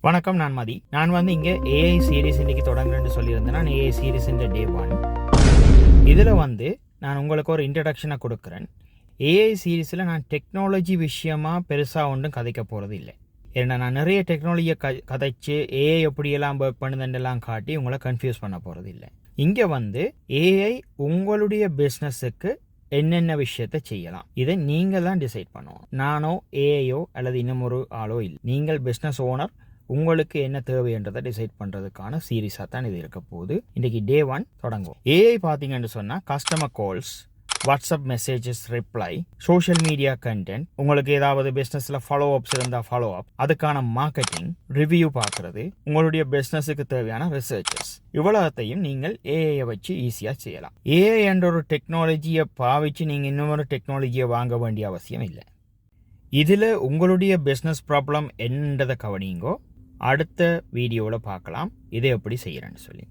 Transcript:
வணக்கம், நான் மதி. நான் இங்கே ஏஐ சீரீஸ் இன்றைக்கி தொடங்குறேன்னு சொல்லியிருந்தேன். நான் ஏஐ சீரீஸ் இந்த டே 1 இதில் நான் உங்களுக்கு ஒரு இன்ட்ரடக்ஷனை கொடுக்குறேன். ஏஐ சீரீஸில் நான் டெக்னாலஜி விஷயமாக பெருசாக ஒன்றும் கதைக்க போகிறது இல்லை. ஏன்னா நான் நிறைய டெக்னாலஜியை கதைச்சு ஏஐ எப்படியெல்லாம் ஒர்க் பண்ணுதுன்றெல்லாம் காட்டி உங்களை கன்ஃபியூஸ் பண்ண போகிறது இல்லை. இங்கே ஏஐ உங்களுடைய பிஸ்னஸுக்கு என்னென்ன விஷயத்தை செய்யலாம், இதை நீங்கள் தான் டிசைட் பண்ணுவோம். நானோ ஏஐயோ அல்லது இன்னும் ஒரு ஆளோ இல்லை. நீங்கள் பிஸ்னஸ் ஓனர், உங்களுக்கு என்ன தேவைன்றதை டிசைட் பண்ணுறதுக்கான சீரீஸாக தான் இது இருக்க போகுது. இன்றைக்கி டே 1 தொடங்குவோம். ஏஐ பார்த்தீங்கன்னு சொன்னால் customer calls, WhatsApp messages reply, social media content, உங்களுக்கு ஏதாவது பிஸ்னஸில் ஃபாலோ அப்ஸ் இருந்தால் ஃபாலோ அப், அதுக்கான மார்க்கெட்டிங், ரிவ்யூ பார்க்குறது, உங்களுடைய பிஸ்னஸுக்கு தேவையான ரிசர்ச்சஸ், இவ்வளோத்தையும் நீங்கள் ஏஐயை வச்சு ஈஸியாக செய்யலாம். ஏஐ என்ற ஒரு டெக்னாலஜியை பாவிச்சு நீங்கள் இன்னொரு டெக்னாலஜியை வாங்க வேண்டிய அவசியம் இல்லை. இதில் உங்களுடைய பிஸ்னஸ் ப்ராப்ளம் என்னன்றதை கவனிங்கோ. அடுத்த வீடியோவில் பார்க்கலாம் இதை எப்படி செய்கிறேன்னு சொல்லி.